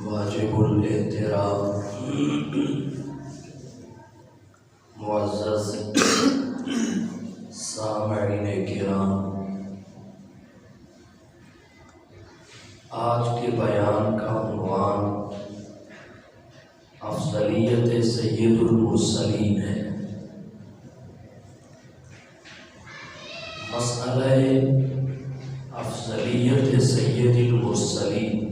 واجب الاحترام معزز سامعین کرام، آج کے بیان کا عنوان افضلیت سید المرسلین ہے۔ مسئلہ افضلیت سید المرسلین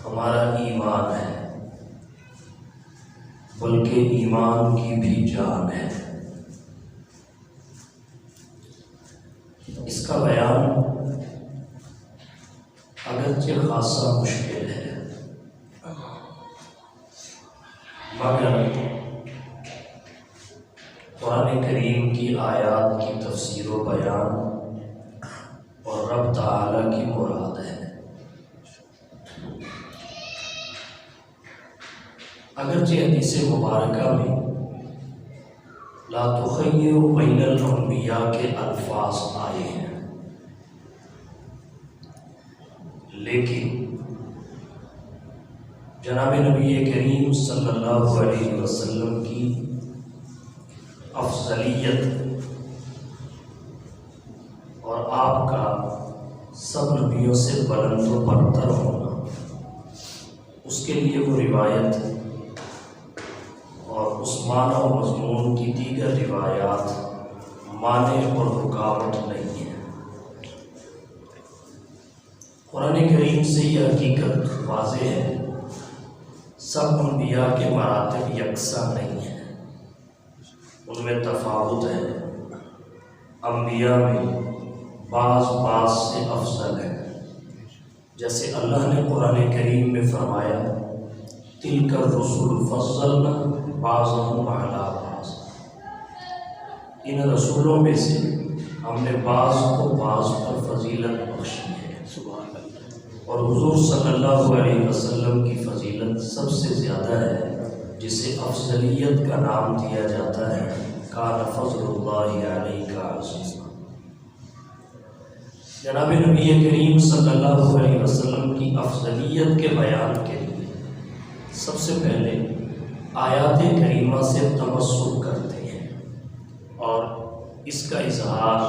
ہمارا ایمان ہے، بلکہ ایمان کی بھی جان ہے۔ اس کا بیان اگرچہ خاصا مشکل ہے، مگر قرآن کریم کی آیات کی تفسیر و بیان اور رب تعالیٰ کی مراد ہے۔ اگرچہ حدیث مبارکہ میں لا تخیر بین الانبیاء کے الفاظ آئے ہیں، لیکن جناب نبی کریم صلی اللہ علیہ وسلم کی افضلیت اور آپ کا سب نبیوں سے بلند و برتر ہونا، اس کے لیے وہ روایت اور اس معنی و مضمون کی دیگر روایات مانع اور رکاوٹ نہیں ہے۔ قرآن کریم سے یہ حقیقت واضح ہے، سب انبیاء کے مراتب یکساں نہیں ہیں، ان میں تفاوت ہے۔ انبیاء میں بعض سے افضل ہے، جیسے اللہ نے قرآن کریم میں فرمایا تلک الرسل فضلنا بعضهم علی بعض، ان رسولوں میں سے ہم نے بعض کو بعض پر فضیلت بخشی ہے۔ اور حضور صلی اللہ علیہ وسلم کی فضیلت سب سے زیادہ ہے، جسے افضلیت کا نام دیا جاتا ہے، کان فضل اللہ علیک عظیما۔ جناب نبی کریم صلی اللہ علیہ وسلم کی افضلیت کے بیان کے لیے سب سے پہلے آیات کریمہ سے تمسک کرتے ہیں اور اس کا اظہار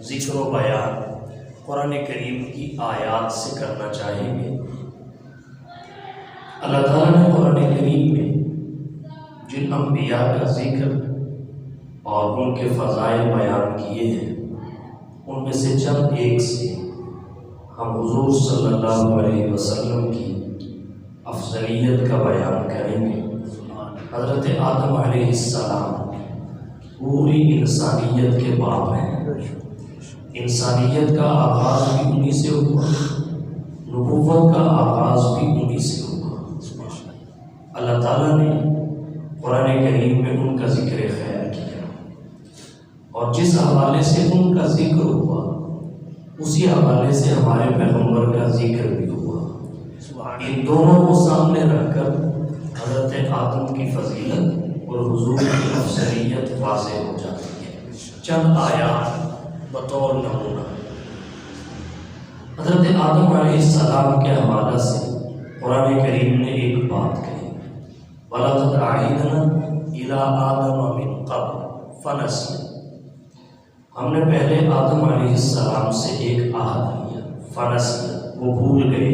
ذکر و بیان قرآن کریم کی آیات سے کرنا چاہیں گے۔ اللہ تعالیٰ نے قرآن کریم میں جن انبیاء کا ذکر اور ان کے فضائل بیان کیے ہیں، ان میں سے چند ایک سے ہم حضور صلی اللہ علیہ وسلم کی افضلیت کا بیان کریں گے۔ حضرت آدم علیہ السلام پوری انسانیت کے باپ ہیں، انسانیت کا آغاز بھی انہی سے ہوا، نبوت کا آغاز بھی انہی سے ہوا۔ اللہ تعالیٰ نے قرآن کریم میں ان کا ذکر خیر کیا، اور جس حوالے سے ان کا ذکر ہوا اسی حوالے سے ہمارے پیغمبر کا ذکر بھی ہوا۔ ان دونوں کو سامنے رکھ کر حضرت آدم کی فضیلت اور حضور کی افضلیت واضح ہو جاتی ہے۔ چند آیات بطور نمونہ، حضرت آدم علیہ السلام کے حوالہ سے قرآن کریم نے ایک بات کہی، وَلَقَدْ عَهِدْنَا إِلَىٰ آدَمَ مِن قَبْلُ فَنَسِيَ، ہم نے پہلے آدم علیہ السلام سے ایک عہد لیا، فنسیہ، وہ بھول گئے،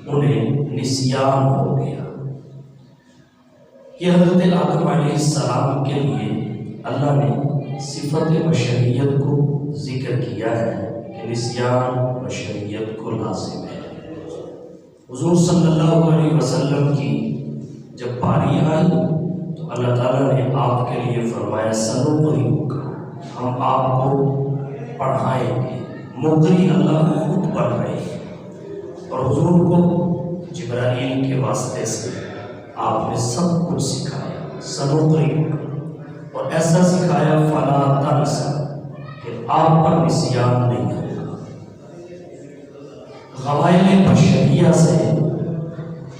انہیں نسیان ہو گیا۔ یہ حضرت آدم علیہ السلام کے لیے اللہ نے صفت بشریت کو ذکر کیا ہے کہ نسیان بشریت کو لازم ہے۔ حضور صلی اللہ علیہ وسلم کی جب باری آئی تو اللہ تعالیٰ نے آپ کے لیے فرمایا سنقرئک، ہم آپ کو پڑھائیں گے۔ مقری اللہ خود پڑھ رہے ہیں، اور حضور کو جبرائیل کے واسطے سے آپ نے سب کچھ سکھایا، سنقرئک، اور ایسا سکھایا فلا تنسا کہ آپ پر نسیان نہیں ہوگا۔ قوائل بشریہ سے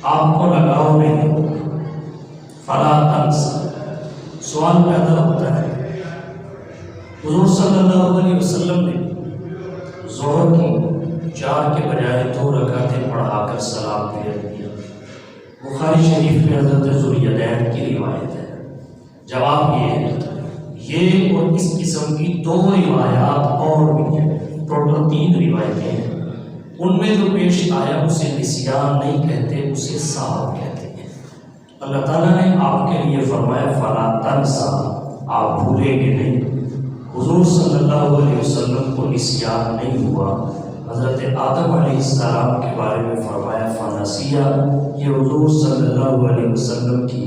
آپ کو لگاؤ نہیں ہوگا، فلا تنسا۔ سوال پیدا ہوتا ہے، حضور صلی اللہ علیہ وسلم نے ظہر کی 4 کے بجائے 2 رکعتیں پڑھا بخاری شریف میں حضرت ذوالیدین کی روایت ہے۔ جواب یہ اور اس قسم کی 2 روایات اور بھی ہیں، ٹوٹل 3 روایتیں ہیں۔ ان میں جو پیش آیا اسے نسیان نہیں کہتے، اسے سہو کہتے ہیں۔ اللہ تعالیٰ نے آپ کے لیے فرمایا فلا تنسا، آپ بھولیں گے نہیں۔ حضور صلی اللہ علیہ وسلم کو نسیان نہیں ہوا۔ حضرت آدم علیہ السلام کے بارے میں فرمایا فنسیہ، یہ حضور صلی اللہ علیہ وسلم کی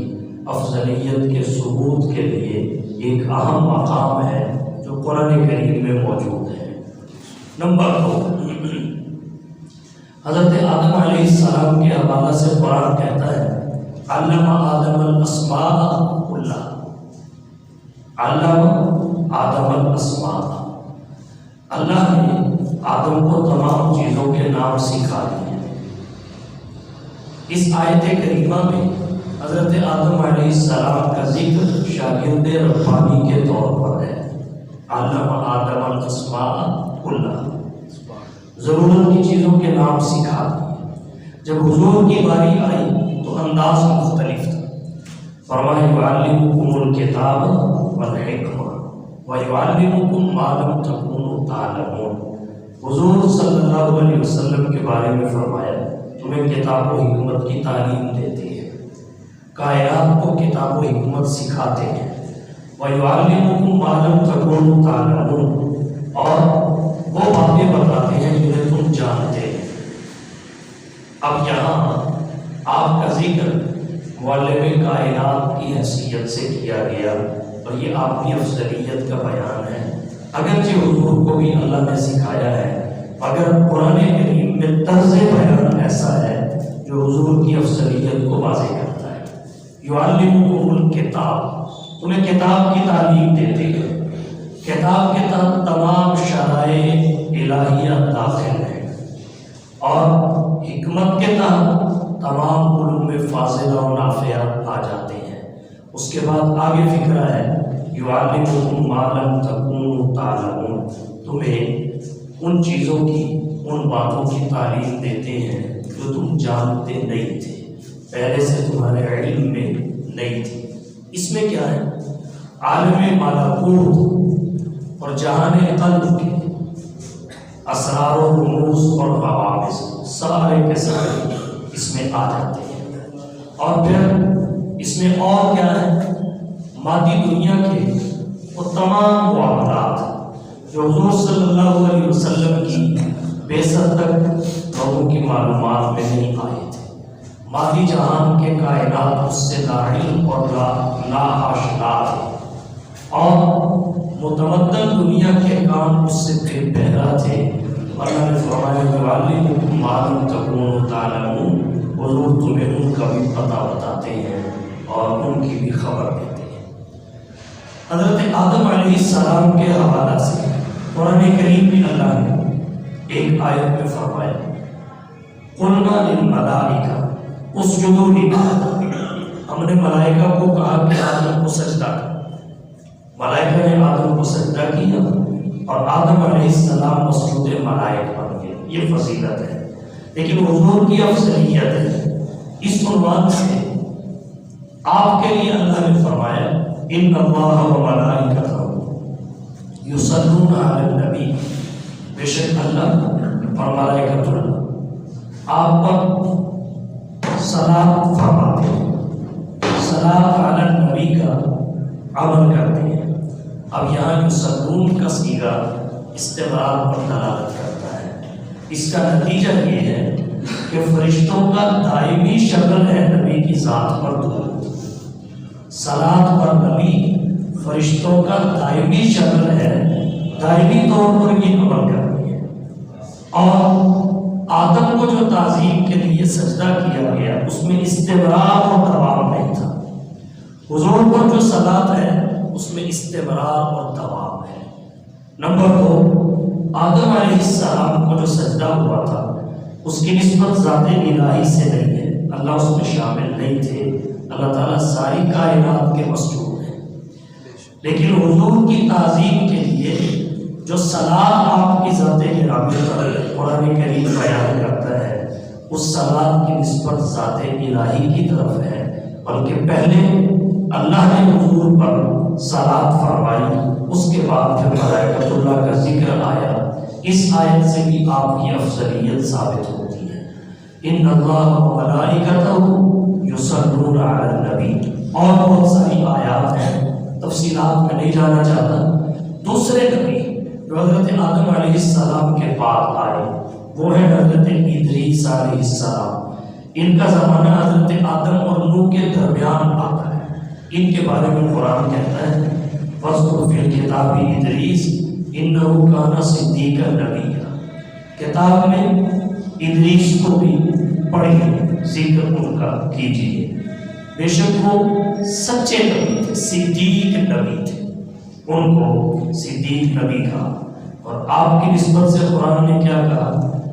افضلیت کے ثبوت کے لیے ایک اہم مقام ہے جو قرآن کریم میں موجود ہے۔ نمبر 2، حضرت آدم علیہ السلام کے حوالہ سے قرآن کہتا ہے علم آدم الاسماء کلھا، علم آدم الاسماء، اللہ نے آدم کو تمام چیزوں کے نام سکھا دیے۔ اس آیت کریمہ میں حضرت آدم علیہ السلام کا ذکر شاگرد ربانی کے طور پر ہے۔ علم آدم الاسماء کلھا، ضرورت کی چیزوں کے نام سکھا دیے۔ جب حضور کی باری آئی تو انداز مختلف تھا۔ فرمایا یعلمکم الکتاب والحکمہ ویعلمکم ما لم تکونوا تعلمون۔ حضور صلی اللہ علیہ وسلم کے بارے میں فرمایا تمہیں کتاب و حکمت کی تعلیم دیتے ہیں، کائنات کو کتاب و حکمت سکھاتے ہیں۔ وَيُعَلِّمُكُمْ مَا لَمْ تَكُونُوا تَعْلَمُونَ، اور وہ باتیں بتاتے ہیں جنہیں تم جانتے ہیں۔ اب یہاں آپ کا ذکر معلم کائنات کی حیثیت سے کیا گیا اور یہ آپ کی افضلیت کا بیان ہے۔ اگرچہ حضور کو بھی اللہ نے سکھایا ہے، اگر قرآن کریم میں طرز بیان ایسا ہے جو حضور کی افضلیت کو واضح کرتا ہے۔ یعلمکم الکتاب، تمہیں کتاب کی تعلیم دیتے ہیں۔ کتاب کے تحت تمام شرائع الہیہ داخل ہیں، اور حکمت کے تحت تمام علوم فاضلہ و نافعہ آ جاتے ہیں۔ اس کے بعد آگے فکرہ ہے یعلمکم ما لم تکونوا تعلمون، تمہیں ان چیزوں کی، ان باتوں کی تعلیم دیتے ہیں جو تم جانتے نہیں تھے، پہلے سے تمہارے علم میں نہیں تھی۔ اس میں کیا ہے؟ عالم ملکوت اور جہان قلب کے اسرار و رموز اور حوادث سارے کے سارے اس میں آ جاتے ہیں۔ اور پھر اس میں اور کیا ہے؟ مادی دنیا کے وہ تمام معاملات جو حضور صلی اللہ علیہ وسلم کی بعثت تک لوگوں کی معلومات میں نہیں آئے تھے۔ مادی جہان کے کائنات اس سے لا علم اور لا آشنا تھے، اور متمدن دنیا کے کام اس سے بے بہرا تھے۔ اللہ نے فرمایا یعلمکم ما لم تکونوا تعلمون، حضور تمہیں ان کا بھی پتہ بتاتے ہیں اور ان کی بھی خبر دیتے ہیں۔ حضرت آدم علیہ السلام کے حوالہ سے قرآن کریم میں اللہ نے ایک آیت میں فرمایا قلنا للملائکہ اسجدوا لآدم، ہم نے ملائکہ کو کہا کہ آدم کو سجدہ کر۔ ملائکہ نے آدم کو سجدہ کیا اور آدم علیہ السلام مسجود ملائک بن گئے۔ یہ فضیلت ہے، لیکن حضور کی افضلیت ہے۔ اس عنوان سے آپ کے لیے اللہ نے فرمایا ان اللہ و ملائکتہ یصلون علی النبی، بے شک اللہ اور ملائکۃ اللہ آپ پر صلاۃ فرماتے ہیں، صلاۃ علی النبی کا عمل کرتے ہیں۔ اب یہاں یصلون کا صیغہ استمرار پر دلالت کرتا ہے۔ اس کا نتیجہ یہ ہے کہ فرشتوں کا دائمی شغل ہے نبی کی ذات پر درود۔ صلاۃ پر نبی فرشتوں کا دائمی شغل ہے، دائمی طور پر یہ عمل کرتی ہے۔ اور آدم کو جو تعظیم کے لیے سجدہ کیا گیا اس میں استمرار اور دوام نہیں تھا۔ حضور پر جو صلاۃ ہے اس میں استمرار اور دوام ہے۔ نمبر 2، آدم علیہ السلام کو جو سجدہ ہوا تھا اس کی نسبت ذات الہی سے نہیں ہے، اللہ اس میں شامل نہیں تھے۔ اللہ تعالیٰ ساری کائنات کے مسجود ہیں، لیکن حضور کی تعظیم کے لیے جو صلاۃ آپ کی ذات گرامی پر قرآن کریم بیان کرتا ہے اس صلاۃ کی نسبت ذات الہی کی طرف ہے، بلکہ پہلے اللہ نے حضور پر صلاۃ فرمائی، اس کے بعد پھر ملائکۃ اللہ کا ذکر آیا۔ اس آیت سے بھی آپ کی افضلیت ثابت ہوتی ہے۔ ان اللہ و ملائکتہ یصلون علی النبی، اور بہت ساری آیات ہیں، تفصیلات میں نہیں جانا چاہتا۔ دوسرے نبی جو حضرت آدم علیہ السلام کے بعد آئے وہ ہے حضرت ادریس علیہ السلام۔ ان کا زمانہ حضرت آدم اور نوح کے درمیان آتا ہے۔ ان کے بارے میں قرآن کہتا ہے فَاذْكُرْ فِي الْكِتَابِ إِدْرِيسَ إِنَّهُ كَانَ صِدِّيقًا نَبِيًّا۔ کتاب میں ادریس کو بھی پڑھیے، ذکر ان کا کیجیے، بے شک وہ سچے نبی تھے، صدیق نبی تھے، ان کو صدیق نبی کہا۔ اور آپ کی نسبت سے قرآن نے کیا کہا؟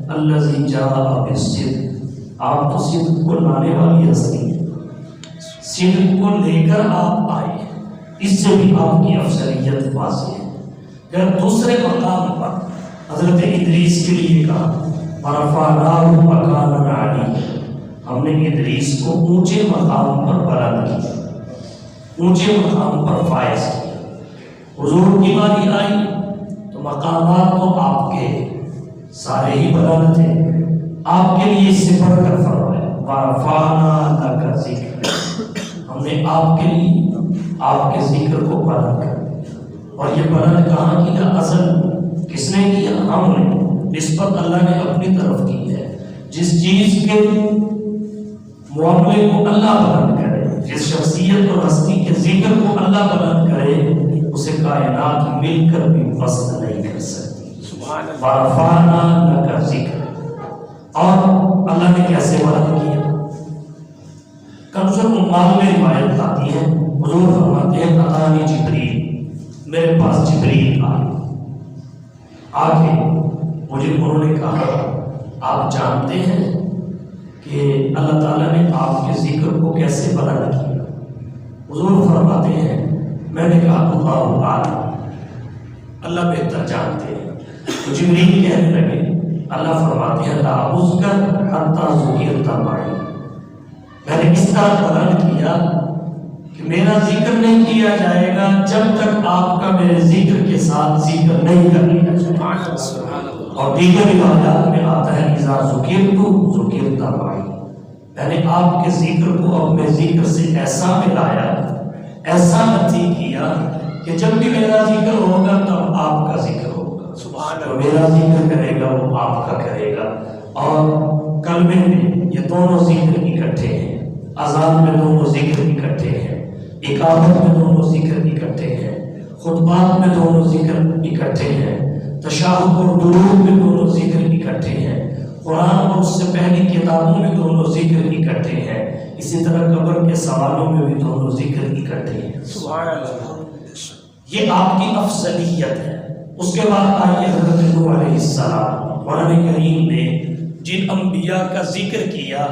الذی جاء بالصدق، آپ تو صدق کو لانے والی ہستی ہیں، صدق کو لے کر آپ آئے، اس سے بھی آپ کی افضلیت واضح ہے۔ پھر دوسرے مقام پر حضرت ادریس کے لیے کہا وَرَفَعْنَاهُ مَكَانًا عَلِيًّا، ہم نے ادریس کو اونچے مقام پر بلند کیا، اونچے مقام پر فائز کیا۔ حضور کی باری آئی تو مقامات تو آپ کے سارے ہی بلند تھے، آپ کے لیے اس سے بڑھ کر فرمایا وَرَفَعْنَا لَكَ ذِكْرَكَ، ہم نے آپ کے لیے آپ کے ذکر کو بلند کر دیا۔ اور یہ بلند کہاں کیا؟ ازل کس نے کیا؟ ہم نے۔ نسبت اللہ نے اپنی طرف کی ہے۔ جس چیز کے معاملے کو اللہ بلند کرے، جس شخصیت اور ہستی کے ذکر کو اللہ بلند کرے، اسے کائنات مل کر بھی وصل نہیں کر سکتی۔ سبحان اللہ۔ وَرَفَعْنَا لَكَ ذِكْرَكَ، اور اللہ نے کیسے بلند کیا؟ کنز العمال میں روایت آتی ہے، حضور فرماتے ہیں اتانی جبریل، میرے پاس جبریل آ کے مجھے انہوں نے کہا آپ جانتے ہیں کہ اللہ تعالیٰ نے آپ کے ذکر کو کیسے بلند کیا؟ حضور فرماتے ہیں میں نے کہا اللہ عالم، اللہ بہتر جانتے ہیں۔ تو جبریل کہنے لگے، اللہ فرماتے ہیں لا اذکر حتی ذکرت معی، میں نے اس طرح بلند کیا کہ میرا ذکر نہیں کیا جائے گا جب تک آپ کا میرے ذکر کے ساتھ ذکر نہیں کر لیا جائے گا۔ اور دیگر روایات میں آتا ہے اذا ذکرت ذکرت معی، میں نے آپ کے ذکر کو اپنے ذکر سے ایسا ملایا، ایسا نتی کیا کہ جب بھی میرا ذکر ہوگا تب آپ کا ذکر ہوگا، جو میرا ذکر کرے گا وہ آپ کا کرے گا۔ اور کلمے میں یہ دونوں ذکر اکٹھے ہیں، اذان میں دونوں ذکر اکٹھے ہیں، اقامت میں دونوں ذکر اکٹھے ہیں، خطبات میں دونوں ذکر اکٹھے ہیں، تشہد اور درود میں دونوں ذکر اکٹھے ہیں، قرآن اور اس سے پہلی کتابوں میں دونوں ذکر اکٹھے ہیں، اسی طرح قبر کے سوالوں میں بھی دونوں ذکر اکٹھے ہیں۔ سبحان اللہ، یہ آپ کی افضلیت ہے۔ اس کے بعد آئیے حضرت نوح علیہ السلام، قرآن کریم نے جن انبیاء کا ذکر کیا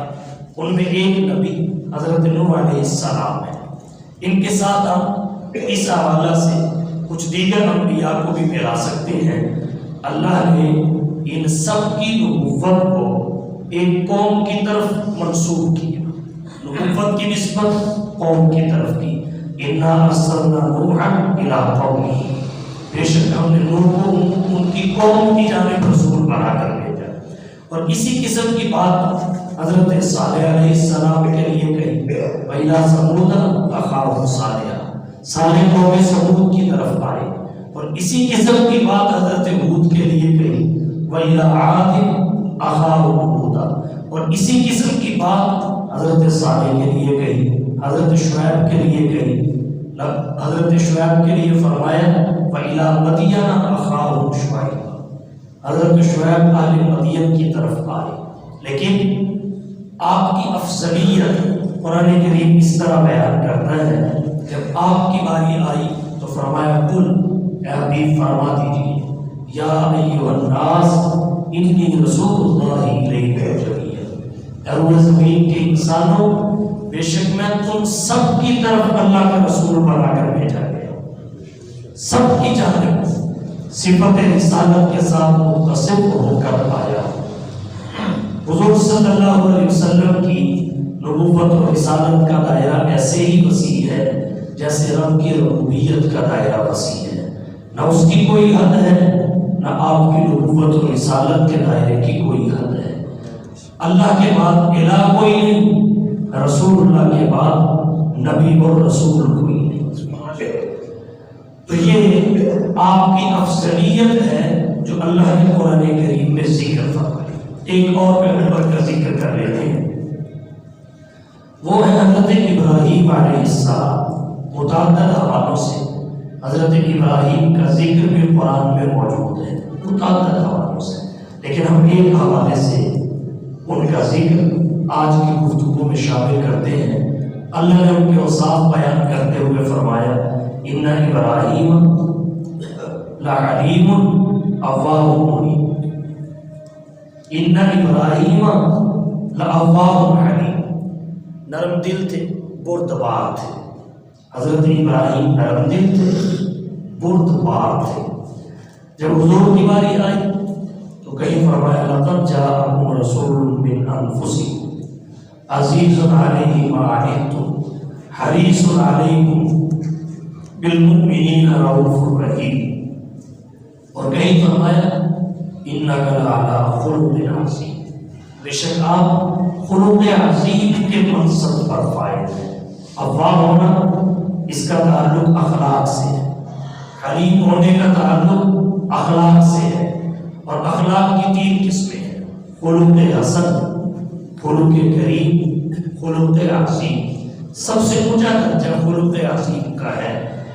ان میں ایک نبی حضرت نوح علیہ السلام ہے۔ ان کے ساتھ ہم اس حوالہ سے کچھ دیگر انبیاء کو بھی ملا سکتے ہیں۔ اللہ نے ان سب کی نبوت کو ایک قوم کی طرف منسوب کیا، نبوت کی نسبت قوم کی طرف کی۔ اِنَّا أَرْسَلْنَا نُوحًا إِلَىٰ قَوْمِهِ، بے شک ہم نے نوح کو ان کی قوم کی جانب رسول بنا کر بھیجا۔ اور اسی قسم کی بات حضرت صالح علیہ السلام کے لیے کہی وَإِلَىٰ ثَمُودَ أَخَاهُمْ صَالِحًا، صالح قوم ثمود کی طرف آئے۔ اور اسی قسم کی بات حضرت ہود کے لیے کہی وَإِلَىٰ عَادٍ أَخَاهُمْ هُودًا، اور اسی قسم کی بات حضرت صالح کے لیے کہی، حضرت شعیب کے لیے کہی۔ حضرت شعیب کے لیے فرمایا وَإِلَىٰ مَدْيَنَ أَخَاهُمْ شُعَيْبًا، حضرت شعیب اہل مدین کی طرف آئے۔ لیکن آپ کی افضلیت قرآن کریم اس طرح بیان کرتا ہے، جب آپ کی باری آئی تو فرمایا قل، اے حبیب فرما دیجیے یا ایھا الناس انی رسول اللہ الیکم جمیعا، اے روح زمین کے انسانوں بے شک میں تم سب کی طرف اللہ کا رسول بنا کر بھیجا گیا، سب کی جانب صفت رسالت کے ساتھ متصف ہو کر آیا۔ حضور صلی اللہ علیہ وسلم کی نبوت اور رسالت کا دائرہ ایسے ہی وسیع ہے جیسے رب کی ربوبیت کا دائرہ وسیع ہے، نہ اس کی کوئی حد ہے نہ آپ کی نبوت اور رسالت کے دائرے کی کوئی حد ہے۔ اللہ کے بعد الہ کوئی نہیں، رسول اللہ کے بعد نبی اور رسول کوئی نہیں۔ تو یہ آپ کی افضلیت ہے جو اللہ نے قرآن کریم میں ذکر فرمائی۔ ایک اور پیغمبر کا ذکر کر لیتے ہیں، وہ ہے حضرت ابراہیم علیہ السلام۔ متعدد حوالوں سے حضرت ابراہیم کا ذکر بھی قرآن میں موجود ہے، متعدد حوالوں سے، لیکن ہم ایک حوالے سے ان کا ذکر آج کی گفتگو میں شامل کرتے ہیں۔ اللہ نے ان کے اوصاف بیان کرتے ہوئے فرمایا ان ابراہیم لعلیم اواہ منیب، ان ابراہیم لاواہ حلیم، نرم دل تھے، بردبار تھے۔ حضرت ابراہیم نرم دل تھے، بردبار تھے۔ جب حضور کی باری آئی تو کہیں فرمایا لقد جاءکم رسول من انفسکم عزیز علیہ ما عنتم حریص علیکم بالمؤمنین رؤوف رحیم، اور کہیں فرمایا انک لعلی خلق عظیم، بے شک آپ خلق عظیم کے منصب پر فائز ہیں۔ اواہ ہونا اس کا تعلق اخلاق سے ہے، حلیم ہونے کا تعلق اخلاق سے ہے، اور اخلاق کی تین قسمیں ہیں، خلق حسن، خلق کریم، خلق عظیم۔ سب سے اونچا درجہ خلق عظیم کا ہے،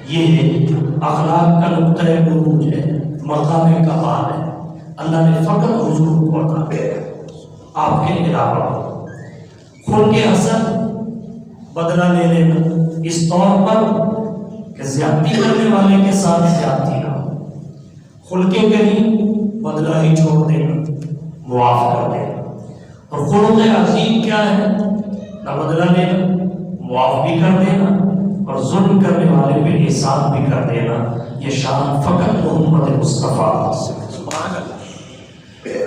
یہ اخلاق کا نقطۂ عروج ہے، مقام کمال ہے۔ اللہ نے فقط حضور کو عطا کیا، آپ کے علاوہ۔ خلق حسن بدلہ لے لینا اس طور پر کہ زیادتی کرنے والے کے ساتھ زیادتی نہ ہو، خلق کریم بدلہ ہی چھوڑ دینا، معاف کر دینا، اور خلق عظیم کیا ہے؟ نہ بدلہ لینا، معاف بھی کر دینا، اور ظلم کرنے والے پہ احسان بھی کر دینا۔ یہ شان فقط محمد مصطفیٰ سبحان اللہ۔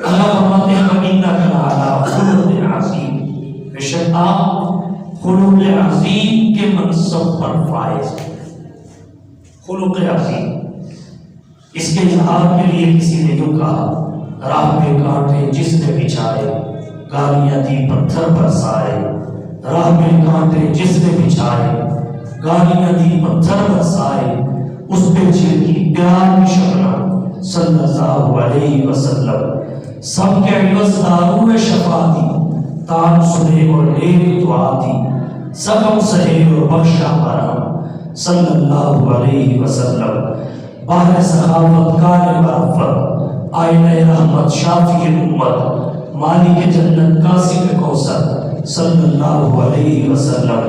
اللہ فرماتے ہیں وَإِنَّكَ لَعَلَىٰ خُلُقٍ عَظِيمٍ، بے شک آپ خلق عظیم کے منصب پر فائز ہیں۔ خلق عظیم، اس کے اظہار کے لیے کسی نے یوں کہا راہ میں کانٹے جس نے بچھائے گالیاں دی پتھر برسائے، راہ میں کانٹے جس نے بچھائے گالیاں دی پتھر برسائے، اس پہ چھڑکی پیار کی شبنم صلی اللہ علیہ وسلم، سب کے عوض دارو میں شفا دی، تان سنے اور نیک دعا دی، زخم سہے اور بخشا مرہم صلی اللہ علیہ وسلم، باہر سخاوت کار برفت آئینہ رحمت شافی امت، مالک جنت قاسم کوثر صلی اللہ علیہ وسلم،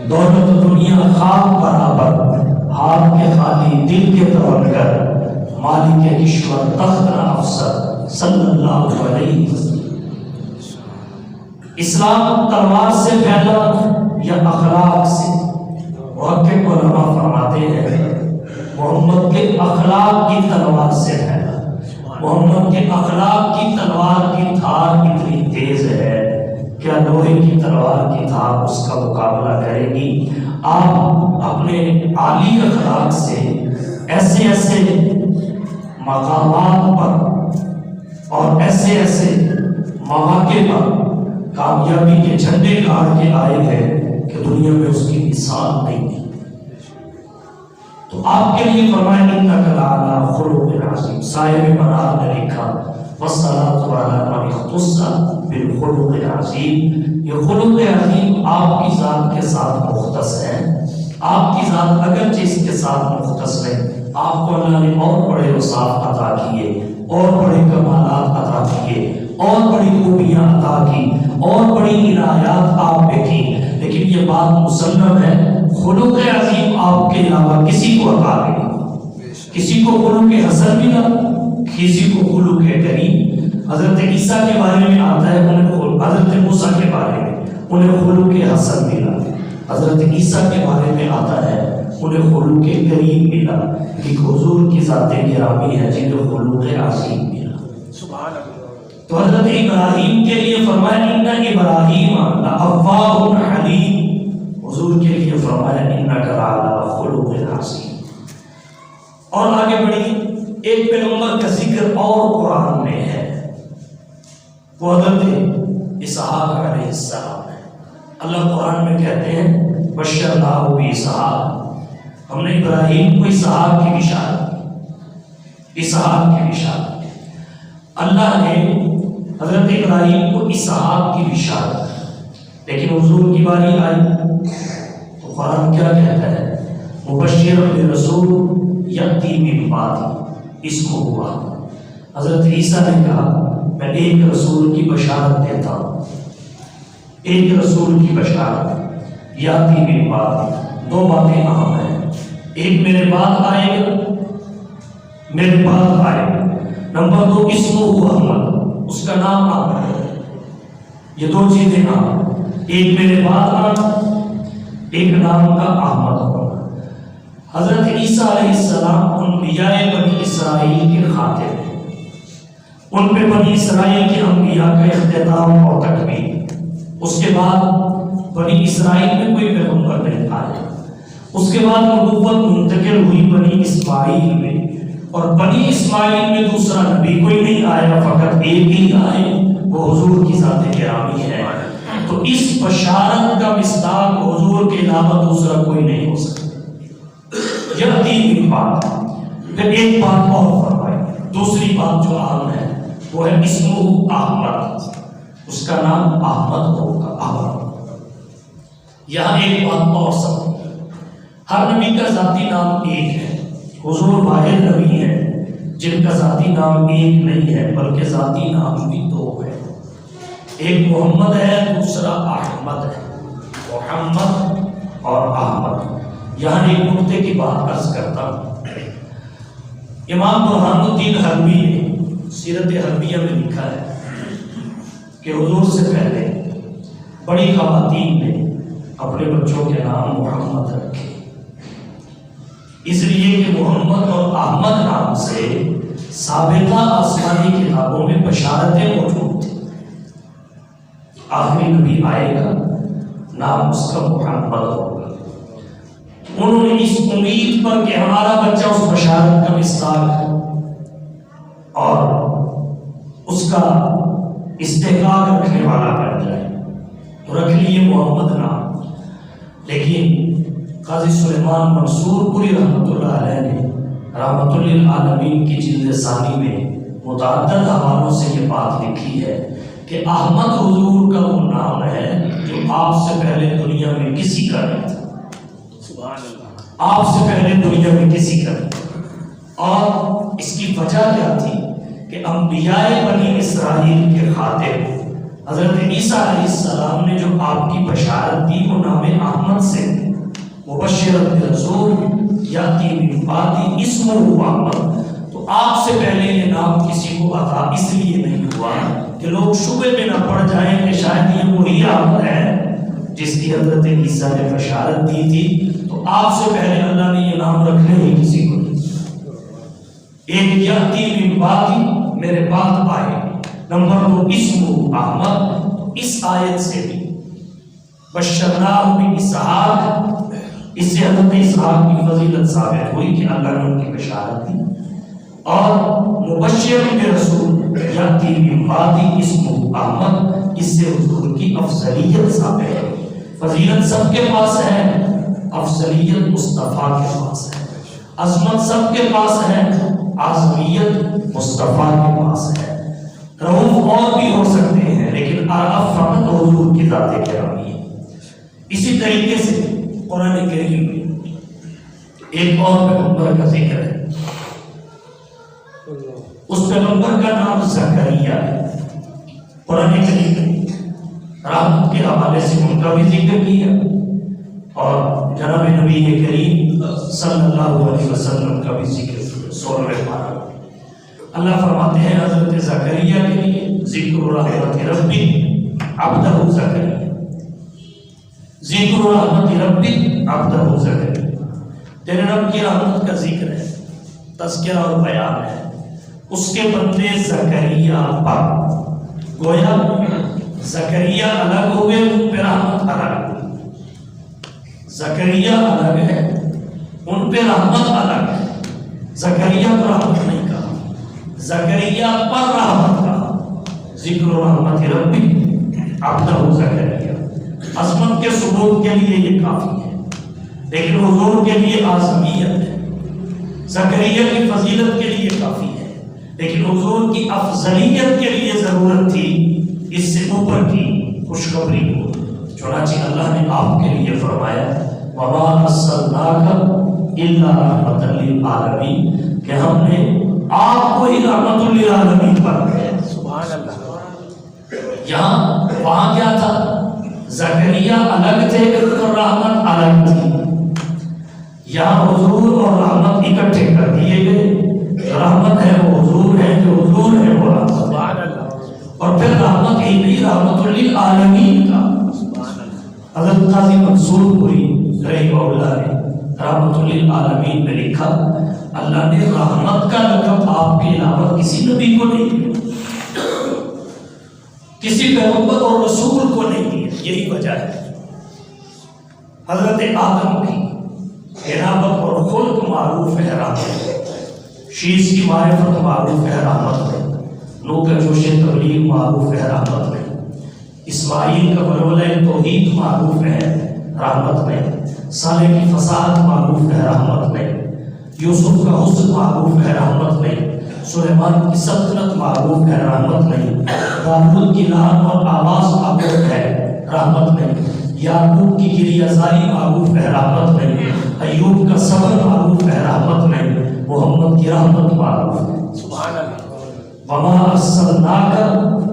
دولت دنیا خاک برابر ہاتھ کے خالی دل کے توکل، مالک کشور تخت افسر صلی اللہ علیہ وسلم۔ اسلام تلوار سے پھیلا یا اخلاق سے؟ محقق علماء فرماتے ہیں محمد کے اخلاق کی تلوار سے پھیلا۔ محمد کے اخلاق کی تلوار کی دھار اتنی تیز ہے کیا لوہے کی تلوار کی دھار اس کا مقابلہ کرے گی؟ آپ اپنے عالی اخلاق سے ایسے ایسے مقامات پر اور ایسے ایسے مواقع پر کامیابی کے جھنڈے گاڑ کے آئے ہیں کہ دنیا میں اس کی مثال نہیں ہے۔ تو آپ کے لیے فرمایا انک لعلی خلق عظیم، صاحب منار نے لکھا والصلاۃ علی من اختص بالخلق العظیم، یہ خلق عظیم آپ کی ذات کے ساتھ مختص ہے۔ آپ کی ذات اگرچہ اس کے ساتھ مختص ہے، آپ کو اللہ نے اور بڑے اوصاف عطا کیے، اور بڑے کمالات عطا کیے، اور بڑی خوبیاں عطا کی، اور بڑی عنایات آپ پہ کی، لیکن یہ بات مسلم ہے خلق عظیم آپ کے علاوہ کسی کو عطا نہیں۔ کسی کو خلق حسن ملا، کسی کو خلق کریم۔ حضرت عیسیٰ کے بارے میں آتا ہے حضرت موسیٰ کے بارے میں انہیں خلق حسن ملا، حضرت عیسیٰ کے بارے میں آتا ہے انہیں خلق کریم ملا، ایک حضور کی ذات گرامی ہے جنہیں خلق عظیم ملا۔ تو حضرت ابراہیم کے لیے فرمایا لأوّاہ حلیم، حضور کے لیے فرمایا انک لعلی خلق عظیم۔ اور آگے بڑھی، ایک پیغمبر کا ذکر اور قرآن میں ہے، وہ حضرت اسحاق علیہ السلام ہے۔ اللہ قرآن میں کہتے ہیں بشرناہ باسحاق، ہم نے ابراہیم کو اسحاق کی بشارت دی، اسحاق کی بشارت۔ اللہ نے حضرت ابراہیم کو اسحاق کی بشارت دی، لیکن حضور کی باری آئی تو قرآن کیا کہتا ہے؟ مبشر برسول یأتی من بعدہ اسمہ احمد۔ حضرت عیسیٰ نے کہا میں ایک رسول کی بشارت دیتا ہوں، ایک رسول کی بشارت، یأتی من بعدہ۔ دو باتیں اہم ہیں، ایک میرے بعد آئے گا، میرے بعد آئے گا، نمبر دو اسمہ احمد، اس کا نام احمد ہے۔ یہ دو چیزیں اہم، ایک میرے بعد آنا، ایک نام کا احمد ہونا۔ حضرت عیسیٰ علیہ السلام انبیاء بنی اسرائیل کے خاتم ہیں، ان پہ بنی اسرائیل کے انبیاء کا اختتام اور تکمیل۔ اس کے بعد بنی اسرائیل میں کوئی پیغمبر نہیں آیا، اس کے بعد نبوت منتقل ہوئی بنی اسماعیل میں، اور بنی اسماعیل میں دوسرا نبی کوئی نہیں آیا، فقط ایک ہی آئے، وہ حضور کی ذات گرامی ہے۔ تو اس بشارت کا مصداق حضور کے علاوہ دوسرا کوئی نہیں ہو سکتا۔ یأتی من بعد، پھر ایک بات اور فرمائی، دوسری بات جو اہم ہے وہ ہے اسمہ احمد، اس کا نام احمد ہوگا، احمد۔ یہاں ایک بات اور سمجھ، ہر نبی کا ذاتی نام ایک ہے، حضور واحد نبی ہیں جن کا ذاتی نام ایک نہیں ہے بلکہ ذاتی نام بھی دو ہے، ایک محمد ہے، دوسرا احمد ہے، محمد اور احمد۔ یہاں ایک نقطے کی بات عرض کرتا ہوں، امام برہان الدین حلبی نے سیرت حلبیہ میں لکھا ہے کہ حضور سے پہلے بڑی خواتین نے اپنے بچوں کے نام محمد رکھے، اس لیے کہ محمد اور احمد نام سے سابقہ آسمانی کتابوں میں بشارتیں موجود تھیں، آخری نبی آئے گا، نام اس کا محمد ہوگا۔ انہوں نے اس امید پر کہ ہمارا بچہ اس بشارت کا مصداق ہے اور اس کا استحقاق رکھنے والا بن جائے تو رکھ لیے محمد نام، لیکن قاضی سلیمان منصور پوری رحمۃ اللہ علیہ نے رحمۃ للعالمین کی جلد ثانی میں متعدد حوالوں سے یہ بات لکھی ہے کہ احمد حضور کا وہ نام ہے جو آپ سے پہلے دنیا میں کسی کا نہیں تھا، آپ سے پہلے دنیا میں کسی کا نہیں تھا۔ اور اس کی وجہ کیا تھی کہ انبیاء بنی اسرائیل کے خاتم حضرت عیسیٰ علیہ السلام نے جو آپ کی بشارت دی وہ نام احمد سے، مبشر برسول یأتی من بعدہ اسمہ احمد، تو آپ سے پہلے یہ نام کسی کو عطا اس لیے نہیں ہوا کہ لوگ شبے میں نہ پڑ جائیں کہ شاید یہ وہی احمد ہے جس کی حضرت عیسیٰ نے بشارت دی تھی، تو آپ سے پہلے اللہ نے یہ نام رکھنے ہی کسی کو نہیں۔ ایک یأتی من بعدہ، میرے بعد آئے، نمبر 2 اسمہ احمد۔ اس آیت سے بھی بشرناہ باسحاق، اس سے حضرت اسحاق کی فضیلت ثابت ہوئی کہ اللہ نے ان کی بشارت دی، اور مبشر برسول یأتی من بعدہ اسمہ احمد، اس سے حضور کی افضلیت ثابت ہے۔ فضیلت سب کے پاس ہے، افضلیت مصطفیٰ کے پاس ہے، عظمت سب کے پاس ہے، اعظمیت مصطفیٰ کے پاس ہے۔ رؤوف اور بھی ہو سکتے ہیں لیکن ارأف فقط حضور کی ذات گرامی ہے۔ اسی طریقے سے قرآن کریم میں ایک اور پیغمبر کا ذکر ہے، اس پیغمبر کا نام زکریا ہے۔ قرآن کریم میں رحمت کے حوالے سے ان کا بھی ذکر کیا، اور جناب نبی کریم صلی اللہ علیہ وسلم کا بھی ذکر کیا۔ 16ویں پارہ اللہ فرماتے ہیں حضرت زکریا کے لیے ذکر رحمت ربک عبدہ زکریا، ذکر رحمت ربک عبدہ زکریا، تیرے رب کی رحمت کا ذکر ہے، تذکرہ اور بیان ہے اس کے بندے زکریا پر۔ گویا زکریا الگ ہوئے، ان پہ رحمت الگ ہوئی. زکریا الگ ہے، ان پہ رحمت الگ ہے. زکریا پر رحمت نہیں کہا، زکریا پر رحمت کہا. ذکر و رحمت ربی عبدہ زکریا. عظمت کے ثبوت کے لیے یہ کافی ہے، لیکن حضور کے لیے اعظمیت ہے. زکریا کی فضیلت کے لیے کافی ہے، لیکن حضور کی افضلیت کے لیے ضرورت تھی اس سے اوپر کی خوشخبری کو. چنانچہ اللہ نے آپ کے لیے فرمایا وَمَا أَرْسَلْنَاكَ إِلَّا رَحْمَةً لِلْعَالَمِينَ، کہ ہم نے آپ کو ہی رحمت للعالمین پر ہے. سبحان اللہ. یہاں وہاں کیا تھا؟ زکریا الگ تھے اور رحمت الگ تھی. یہاں حضور اور رحمت اکٹھے کر دیے گئے. رحمت ہے وہ حضور ہے، جو حضور ہے وہ رحمت. اور پھر رحمت ہی نہیں، رحمت للعالمین کا. حضرت قاضی منصور پوری رحمہ اللہ نے رحمت للعالمین میں لکھا اللہ نے رحمت کا لقب آپ کے علاوہ کسی نبی کو نہیں دیا، کسی پیغمبر اور رسول کو نہیں دیا. یہی وجہ ہے حضرت آدم کی انابت اور خلق معروف ہے رحمت، شیز کی معرفت معروف ہے رحمت میں، نوح کا جوش تبلیغ معروف ہے رحمت میں، اسماعیل کا ولولہ توحید معروف ہے رحمت میں، صالح کی فساد معروف ہے رحمت میں، یوسف کا حسن معروف ہے رحمت میں، سلیمان کی سلطنت معروف ہے رحمت میں، داؤد کی لان اور آواز معروف ہے رحمت میں، یعقوب کی گریہ زاری معروف ہے رحمت میں، ایوب کا صبر معروف ہے رحمت میں، محمد کی رحمت معروف ہے. سبحان اللہ. وَمَا أَرْسَلْنَاكَ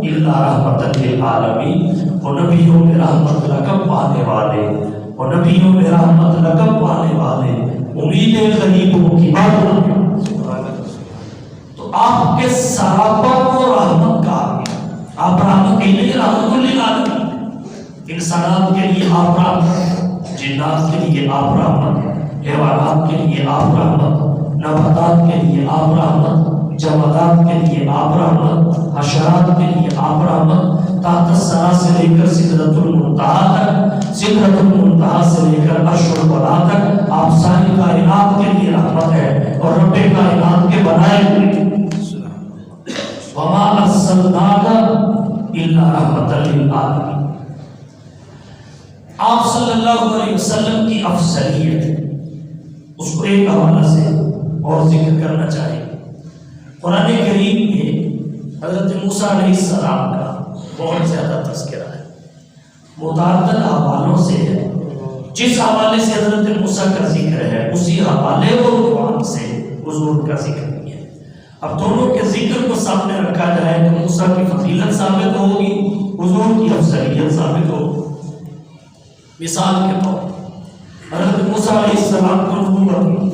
إِلَّا رَحْمَةً لِلْعَالَمِينَ. وہ نبیوں میں رحمت لقب پانے والے، وہ نبیوں میں رحمت لقب پانے والے، امید غریبوں کی بات. تو آپ کے صحابہ کو رحمت کہا گیا. آپ رحمت ہی نہیں، رحمت للعالمین. انسانات کے لیے آپ رحمت، جنات کے لیے آپ رحمت، حیوانات کے لیے آپ رحمت، نباتات کے لیے آپ رحمت، جمادات کے لیے آپ رحمت، حشرات کے لیے آپ رحمت، تحت الثری سے لے کر سدرۃ المنتہا تک، سدرۃ المنتہا سے لے کر عرش العلیٰ تک آپ ساری کائنات کے لیے رحمت ہے اور رب کائنات کے بنائے ہوئے. وَمَا أَرْسَلْنَاكَ إِلَّا رَحْمَةً لِلْعَالَمِينَ. آپ صلی اللہ علیہ وسلم کی افضلیت اس کو ایک حوالہ سے اور ذکر کرنا چاہیے. قرآن کریم میں حضرت موسیٰ علیہ السلام کا بہت زیادہ تذکرہ ہے، متعدد حوالوں سے ہے. جس حوالے سے حضرت موسیٰ کا ذکر ہے اسی حوالے اور قرآن سے حضور کا ذکر نہیں ہے. اب دونوں کے ذکر کو سامنے رکھا جائے تو موسیٰ کی فضیلت ثابت ہوگی، حضور کی افضلیت ثابت ہوگی. مثال کے طور حضرت موسیٰ علیہ السلام کو نبوت ملی،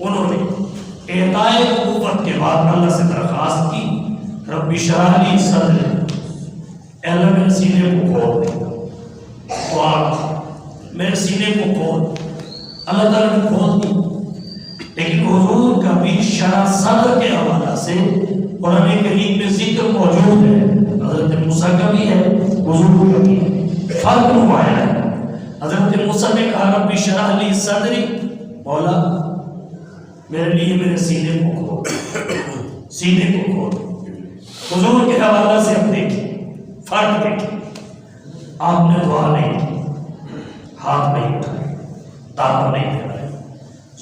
انہوں نے اعطائے نبوت کے بعد اللہ سے درخواست کی رب اشرح لی صدری، اے اللہ میرے سینے کو کھول دے. دعا میرے سینے کو کھول. اللہ تعالیٰ نے کھول دی. لیکن حضور کا بھی شرح صدر کے حوالہ سے قرآن کریم میں ذکر موجود ہے. حضرت موسیٰ کا بھی ہے، حضور کا بھی ہے. فرق نمایا ہے. حضرت موسیٰ نے کہا رب اشرح لی صدری، مولا میرے لیے میرے سینے کو کھول، سینے کو کھول. حضور کے حوالہ سے ہم دیکھیں فرق دیکھیں. آپ نے دعا نہیں کی، ہاتھ نہیں اٹھائے، دامن نہیں پھیلائے،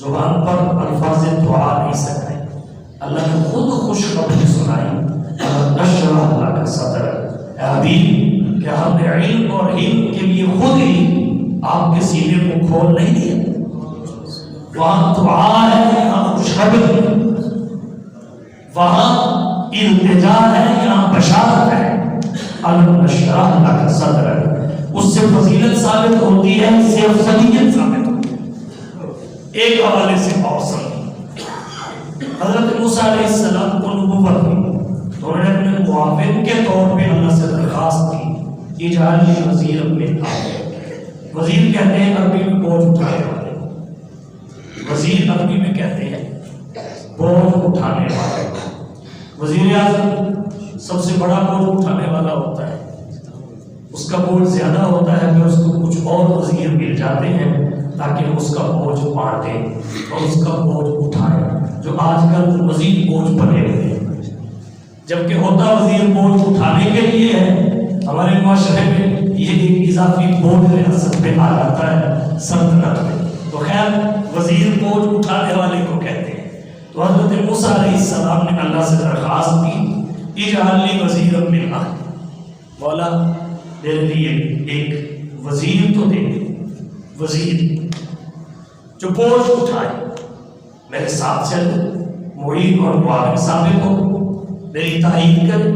زبان پر الفاظ دعا نہیں سکتے. اللہ نے خود خوشخبری سنائی نشرح اللہ کا صدر. اے حبیب کہ ہم نے علم اور علم کے لیے خود ہی آپ کے سینے کو کھول نہیں دیا. وہاں دعا ہے، یہاں خوشخبری، وہاں التجا ہے، یہاں بشارت ہے. علم نشرح اللہ کا صدر ہے، اس سے فضیلت ثابت ہوتی ہے، اس سے افضلیت ثابت ہوتی ہے. ایک حوالے سے اور سمجھ. حضرت موسیٰ علیہ السلام کو نبوت ملی تو انہوں نے اپنے معاون کے طور پہ اللہ سے درخواست کی اجعل لی وزیرا من اہلی. وزیر کہتے ہیں عربی میں بوجھ اٹھانے والے، وزیر عربی میں کہتے ہیں بوجھ اٹھانے والے. وزیر اعظم سب سے بڑا بوجھ اٹھانے والا ہوتا ہے. کا بوجھ زیادہ ہوتا ہے پھر اس کو کچھ اور وزیر مل جاتے ہیں تاکہ اس کا بوجھ بانٹے اور اس کا بوجھ اٹھائے، جو آج کل مزید بوجھ بنے ہوئے ہیں، جبکہ ہوتا وزیر بوجھ اٹھانے کے لیے ہے، ہمارے معاشرے میں یہ ایک اضافی بوجھ ریاست پہ آ جاتا ہے سلطنت میں، تو خیر وزیر بوجھ اٹھانے والے کو کہتے ہیں۔ تو حضرت موسیٰ علیہ السلام نے اللہ سے درخواست کی اجعل لی وزیرا من اہلی، مولا میرے لیے ایک وزیر تو دے، وزیر جو بوجھ اٹھائے، میرے ساتھ چل، معین اور معاون ثابت ہو، میری تائید کرے،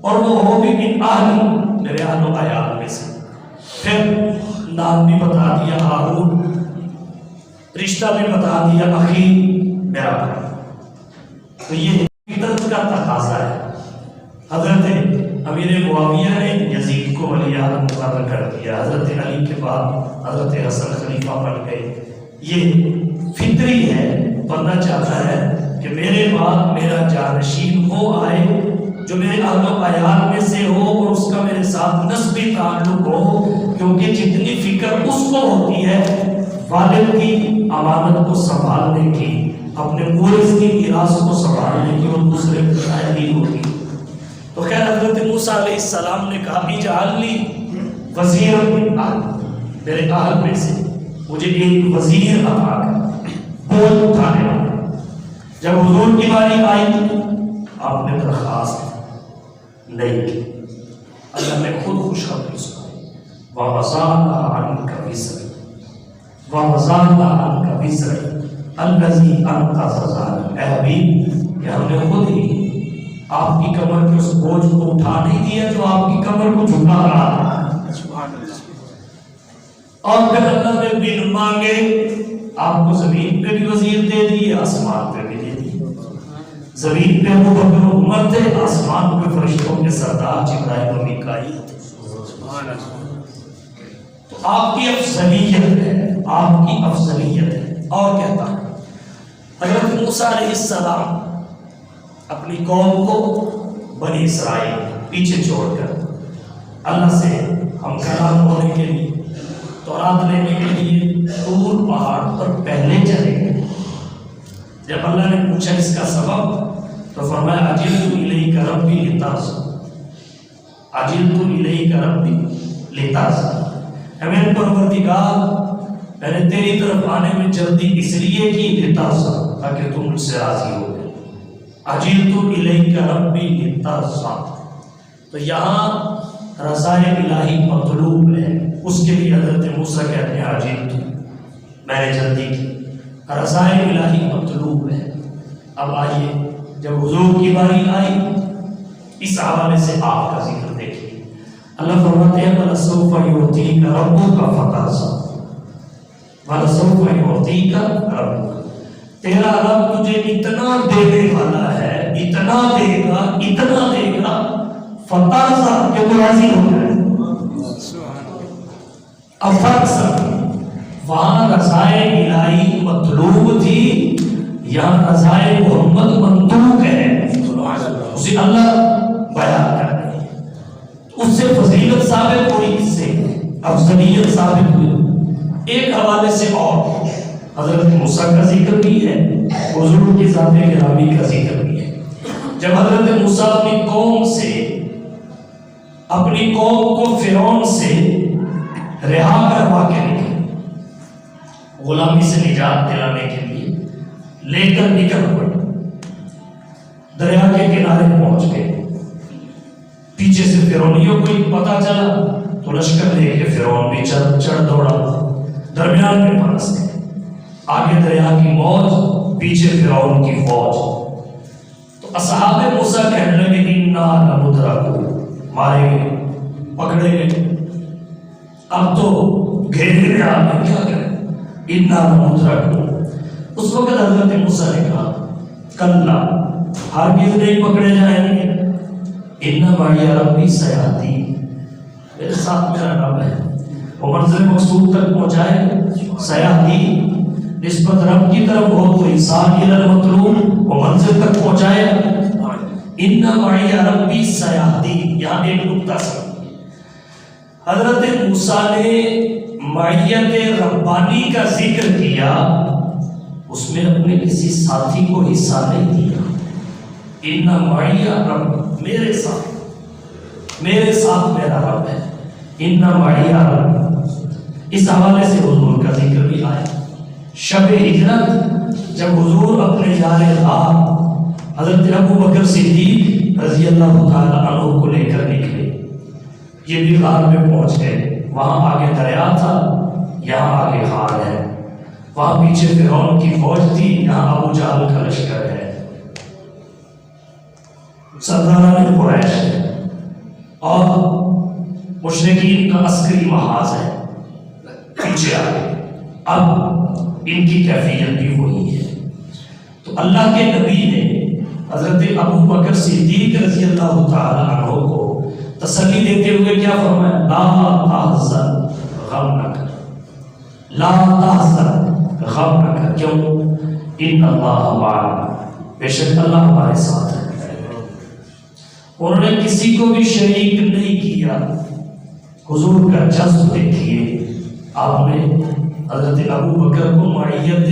اور وہ ہو بھی من اہلی، میرے اہل و عیال میں سے۔ پھر نام بھی بتا دیا ہارون، رشتہ بھی بتا دیا اخی میرا بھائی۔ تو یہ فطرت کا تقاضا ہے۔ حضرت امیر معاویہ نے یزید کو ولی عہد مقرر کر دیا، حضرت علی کے بعد حضرت حسن خلیفہ بن گئے۔ یہ فطری ہے، بننا چاہتا ہے کہ میرے بعد میرا جانشین وہ آئے جو میرے اہل و عیال میں سے ہو اور اس کا میرے ساتھ نسبی تعلق ہو، کیونکہ جتنی فکر اس کو ہوتی ہے والد کی امانت کو سنبھالنے کی، اپنے مورث کی میراث کو سنبھالنے کی، اور دوسرے کو شاید نہیں ہوتی۔ تو خیر حضرت موسیٰ علیہ السلام نے کہا اجعل لی وزیرا من اہلی، میرے اہل میں سے مجھے ایک وزیر عطا کر، بوجھ اٹھانے والا۔ جب حضور کی باری آئی آپ نے درخواست نہیں کی، اللہ نے خود خوشخبری سنائی، وَوَضَعْنَا عَنْكَ وِزْرَكَ وَوَضَعْنَا عَنْكَ وِزْرَكَ الَّذِي أَنقَضَ ظَهْرَكَ، اے حبیب کہ ہم نے خود ہی آپ کی کمر کے اس بوجھ کو اٹھا نہیں دیا جو آپ کی کمر کو جھکا رہا ہے، سبحان اللہ۔ اور پھر اللہ نے بن مانگے آپ کو زمین پہ بھی وزیر دے دی، آسمان پہ بھی دے دی۔ زمین پہ ابو بکر و عمر تھے، آسمان پہ فرشتوں کے سردار جبرائیل و میکائیل تھے، سبحان اللہ۔ تو آپ کی افضلیت ہے، آپ کی افضلیت ہے۔ اور کہتا ہے حضرت موسیٰ علیہ السلام اپنی قوم کو بنی اسرائیل پیچھے چھوڑ کر اللہ سے ہم کلام ہونے کے لیے، تورات لینے کے لیے طور پہاڑ پر پہلے چلے گئے۔ جب اللہ نے پوچھا اس کا سبب تو فرمایا عجلت الیک ربی لترضی، عجلت الیک ربی لترضی، اے میرے پروردگار میں نے تیری طرف آنے میں جلدی اس لیے کی لترضی، تاکہ تم مجھ سے راضی ہو گئے۔ عجلت الیک ربی لترضی، تو یہاں رضائے الہی مطلوب ہے، اس کے لیے حضرت موسیٰ کہتے ہیں عجلت، میں نے جلدی کی، رضائے الہی مطلوب ہے۔ اب آئیے جب حضور کی باری آئی اس حوالے سے آپ کا ذکر دیکھیے، اللہ فرماتے ہیں وَلَسَوْفَ يُعْطِيكَ رَبُّكَ فَتَرْضَىٰ، وَلَسَوْفَ يُعْطِيكَ رَبُّكَ، تیرا رب تجھے اتنا دینے والا ہے، اتنا دے گا، اتنا دے گا، فَتَرْضَىٰ کہ تو راضی ہو جائے۔ اب فرق سب وہاں رضائے الہی مطلوب تھی، یہاں رضائے محمد مندوب ہے، اسے اللہ بیان کر رہے ہیں، اس سے فضیلت ثابت ہوئی، اس سے افضلیت ثابت ہوئی۔ ایک حوالے سے اور حضرت موسیٰ کا ذکر بھی ہے، حضور کی ذات گرامی کا ذکر بھی ہے۔ جب حضرت موسیٰ اپنی قوم کو فرعون سے رہا کروا کے نکلے، غلامی سے نجات دلانے کے لیے لے کر نکل پڑے، دریا کے کنارے پہنچ گئے، پیچھے سے فرعونیوں کو پتہ چلا تو لشکر لے کے فرعون بھی چڑھ دوڑا، درمیان میں پھنس گئے، آگے دریا کی موج، پیچھے فرعون کی فوج۔ تو اصحاب موسیٰ کہنے لگے انا لمدرکون، مارے گئے، پکڑے گئے، اب تو گھیرے میں آ گئے، کیا کریں، انا لمدرکون۔ اس وقت حضرت موسیٰ نے کہا کلا، ہرگز نہیں پکڑے جائیں گے، اِنَّ مَعِیَ رَبِّی سَیَهْدِینِ، میرے ساتھ میرا رب ہے، وہ منزل مقصود تک پہنچائے۔ سیاحتی نسبت رب کی طرف ہو تو انسان کی مطلوب وہ منزل تک پہنچائے۔ اِنَّ مَعِیَ رَبِّی سَیَهْدِینِ، یہاں ایک نکتہ سمجھیے، حضرت موسیٰ نے معیت ربانی کا ذکر کیا، اس میں اپنے کسی ساتھی کو حصہ نہیں دیا۔ ان معیہ رب، میرے ساتھ میرا رب ہے، ان معیہ رب۔ اس حوالے سے حضور کا ذکر بھی آیا۔ شب ہجرت جب حضور اپنے یار غار حضرت ابو بکر صدیق رضی اللہ تعالی عنہ کو لے کر نکلے، یہ بھی غار میں پہنچ گئے۔ وہاں آگے دریا تھا، یہاں آگے غار ہے، وہاں پیچھے فرعون کی فوج تھی، یہاں ابو جہل کا لشکر ہے، سرداران قریش ہے، اور مشرکین کا عسکری محاذ ہے پیچھے آگے۔ اب ان کی کیفیت بھی وہی ہے۔ تو اللہ کے نبی نے حضرت ابو بکر صدیق رضی اللہ تعالی عنہ کو تسلی دیتے ہوئے کیا فرمایا؟ لا تحزن، غم نہ کر، لا تحزن، غم نہ کر۔ کیوں؟ ان اللہ معنا، بے شک اللہ ہمارے ساتھ ہے۔ انہوں نے کسی کو بھی شریک نہیں کیا۔ حضور کا جذب دیکھیے، آپ نے حضرت ابو بکر کو معیت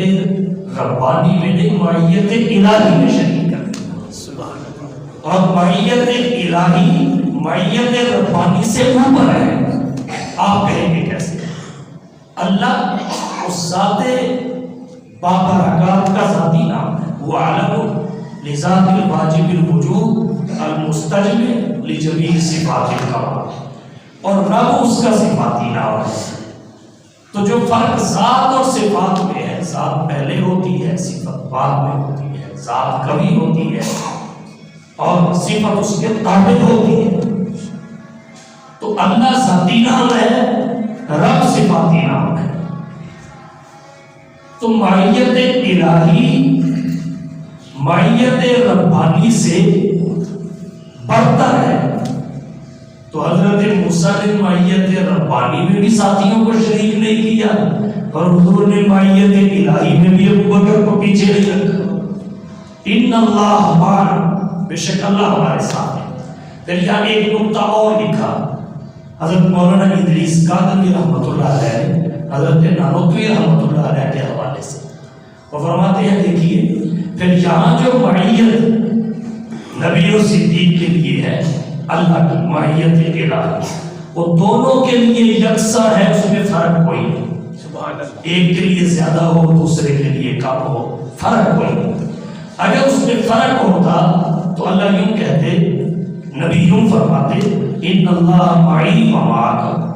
ربانی میں نہیں، معیت الہی میں شریک کر دیا۔ اور معیت الہی معیت ربانی سے اوپر ہے۔ آپ کہیں گے کیسے؟ اللہ اس ذات بابرکات کا ذاتی نام ہے، وہ عالم لذات الواجب الوجود المستجم لجمیع صفات الکمال، اور رب اس کا صفاتی نام ہے۔ تو جو فرق ذات اور صفات میں ہے، ذات پہلے ہوتی ہے، صفت بعد میں ہوتی ہے، ذات کبھی ہوتی ہے اور صفت اس کے تابع ہوتی ہے۔ تو اللہ ذاتی نام ہے، رب صفاتی نام ہے۔ تو معیت الہی معیت ربانی سے برتر ہے۔ تو حضرت موسیٰ نے معیت ربانی میں بھی ساتھیوں کو شریک نہیں کیا، اور حضور نے معیت الہی میں بھی ابو بکر کو پیچھے نہیں رکھا۔ ان اللہ معنا، بے شک اللہ ہمارے ساتھ ہے۔ پھر یہاں ایک نقطہ اور لکھا حضرت مولانا ادریس قادری رحمۃ اللہ علیہ، حضرت نانوتوی رحمۃ اللہ علیہ کے حوالے سے وہ فرماتے ہیں، دیکھیے پھر یہاں جو معیت نبی و صدیق کے لیے ہے، اللہ کی معیت الہی، وہ دونوں کے لیے یکساں ہے، اس میں فرق کوئی نہیں۔ ایک کے لیے زیادہ ہو، دوسرے کے لیے کم ہو، فرق کوئی نہیں۔ اگر اس میں فرق ہوتا تو اللہ یوں کہتے، نبی یوں فرماتے، ان اللہ معی و معاک،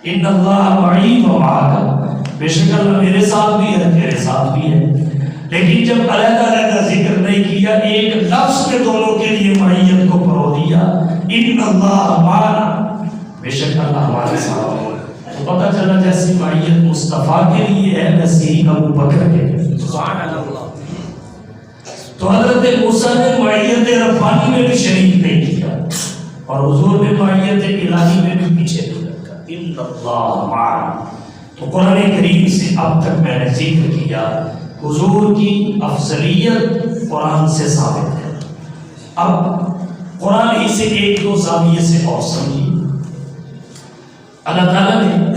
ان اللہ معی و معاک، بے شک اللہ میرے ساتھ بھی ہے، تیرے ساتھ بھی ہے۔ لیکن جب علیحدہ علیحدہ ذکر نہیں کیا، ایک لفظ میں دونوں کے لیے معیت کو پرو دیا، ان اللہ معنا، بے شک اللہ ہمارے ساتھ ہے۔ تو پتہ چلا جیسی معیت مصطفیٰ کے لیے ہے، ویسے ہی ابو بکر کے لیے۔ سبحان اللہ۔ تو حضرت موسیٰ نے معیت ربانی میں بھی شریک نہیں کیا، اور حضور نے معیت الہی میں بھی پیچھے نہیں رکھا۔ ان اللہ معنا۔ تو قرآن کریم سے اب تک میں نے ذکر کیا، حضور کی افضلیت قرآن سے ثابت ہے۔ اب قرآن ہی سے ایک دو زاویے سے اور سمجھیے۔ اللہ تعالیٰ نے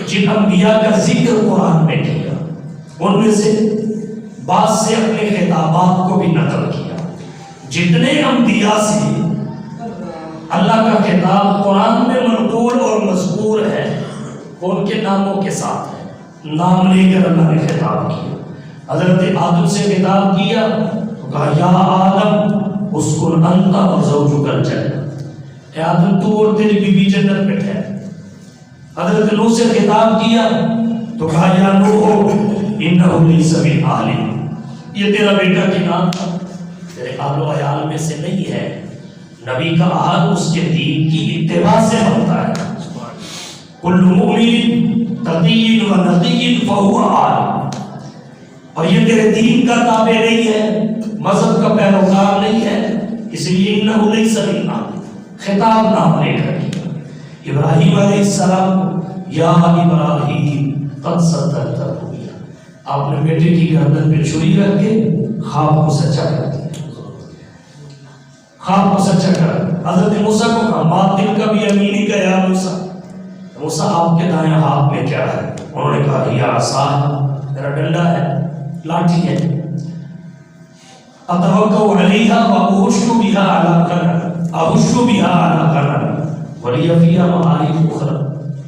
جن انبیاء کا ذکر قرآن میں کیا، ان میں سے بعض سے اپنے خطابات کو بھی نقل کیا۔ جتنے انبیاء سے اللہ کا خطاب قرآن میں منقول اور مذکور ہے، وہ ان کے ناموں کے ساتھ ہے، نام لے کر اللہ نے خطاب کیا۔ حضرت آدم سے خطاب کیا تو کہا، یا آدم اسکن انت و زوجک الجنہ، اے آدم تو اور تیری بیوی جنت میں ٹھہر۔ حضرت نوح سے خطاب کیا تو کہا، یا نوح انہ لیس من اہلک، یہ تیرا بیٹا کنعان تیرے اہل و عیال میں سے نہیں ہے۔ نبی کا اہل اس کے دین کی اتباع سے بنتا ہے۔ کل مؤمن تقی و نقی فہو عالم، اور یہ تیرے دین کا تابع نہیں ہے، مذہب کا پیروکار نہیں ہے، اس لیے انہ لیس من اہلک خطاب نام لے کر کیا۔ ابراہیم علیہ السلام، یا ابراہیم قد صدقت الرؤیا، آپ نے بیٹے کی گردن پہ چھری رکھ کے خواب کو سچا کر دیا، خواب کو سچا کر۔ حضرت موسیٰ کو کہا، ما تلک بیمینک یا موسیٰ، موسیٰ آپ کے دائیں ہاتھ میں کیا ہے؟ انہوں نے کہا یہ عصا ہے، میرا ڈنڈا ہے، لاٹھی ہے، اتوکل علیہا واہش بہا علی غنم ولی فیہا معارب اخری،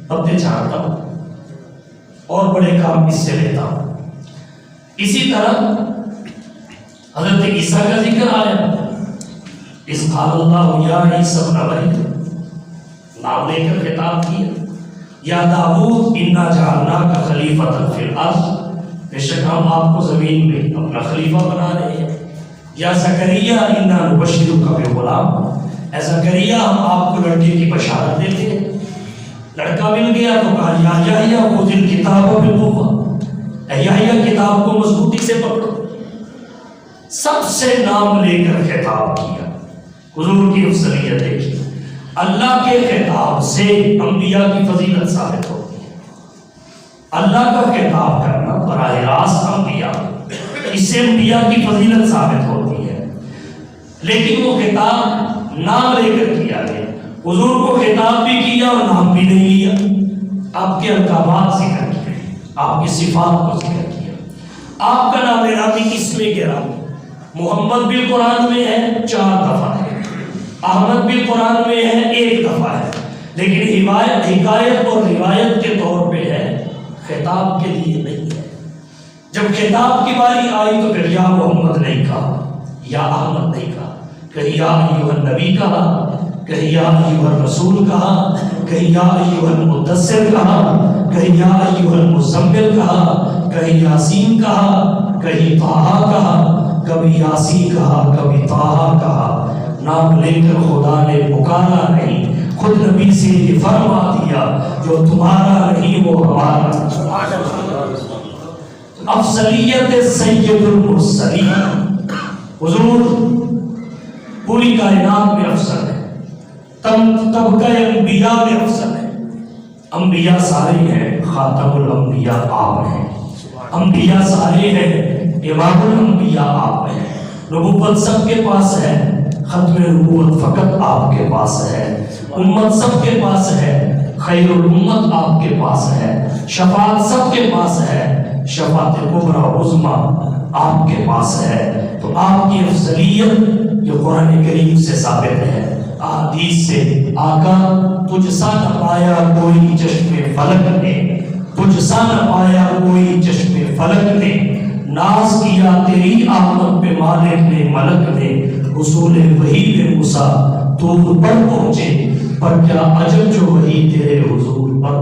اب چاہتا ہوں اور بڑے کام اس سے لیتا ہوں۔ اسی طرح حضرت عیسیٰ کا ذکر آیا، اس قال اللہ یا عیسیٰ ابن مریم، نام لے کر خطاب کیا، یا داؤد انا جعلناک خلیفۃ فی الارض، بے شک ہم آپ کو زمین میں اپنا خلیفہ بنا رہے ہیں۔ یا زکریا انا نبشرک بغلام، اے زکریا ہم آپ کو لڑکے کی بشارت دیتے ہیں۔ لڑکا مل گیا تو کہا یا یحییٰ خذ الکتاب بقوۃ، اے یحییٰ کتاب کو مضبوطی سے پکڑو۔ سب سے نام لے کر خطاب کیا۔ حضور کی افضلیت دیکھیے، اللہ کے خطاب سے انبیاء کی فضیلت ثابت ہوتی ہے۔ اللہ کا خطاب کرنا براہ راست انبیاء، اس سے انبیاء کی فضیلت ثابت ہوتی ہے۔ لیکن وہ خطاب نام لے کر کیا گیا، حضور کو خطاب بھی کیا اور نام بھی نہیں لیا، آپ کے القابات ذکر کیے، آپ کی صفات کو ذکر کیا۔ آپ کا نام نامی اس میں گرامی، محمد بھی قرآن میں ہے 4 دفعہ ہے، احمد بھی قرآن میں ہے 1 دفعہ ہے، لیکن حکایت اور روایت کے طور پہ ہے، خطاب کے لیے نہیں ہے۔ جب خطاب کی باری آئی تو پھر یا محمد نہیں کہا، یا احمد نہیں کہا، کہیں یا ایھا النبی کہا، کہیں یا ایھا الرسول کہا، کہیں یا ایھا المدثر کہا، کہیں یا ایھا المزمل کہا، کہیں یاسین کہا، کہیں طٰہٰ کہا، کبھی یاسین کہا، کبھی طٰہٰ کہا۔ نام لے کر خدا نے پکارا نہیں، خود نبی سے یہ فرما دیا جو تمہارا نہیں وہ ہمارا۔ افضلیت سید المرسلین، حضور پوری کائنات میں افضل ہے، طبقہ انبیاء میں افضل ہے۔ انبیاء سارے ہیں، خاتم الانبیاء آپ ہیں، انبیاء سارے ہیں، امام الانبیاء آپ ہیں۔ نبوت سب کے پاس ہے، ختم نبوت فقط آپ کے پاس ہے۔ امت سب کے پاس ہے، خیر الامت آپ کے پاس ہے۔ شفاعت سب کے پاس ہے، شفاعت کبریٰ عظمیٰ آپ کے پاس ہے۔ تو آپ کی افضلیت یہ قرآن کریم سے ثابت ہے، احادیث سے۔ آقا تجھ سا نہ پایا کوئی چشم فلک نے، تجھ سا نہ پایا کوئی چشم فلک نے، ناز کیا تیری آمد پہ مالک نے ملک نے، حصول وحی میں موسیٰ طور پر پہنچے، پر کیا عجب جو وحی تیرے حضور پر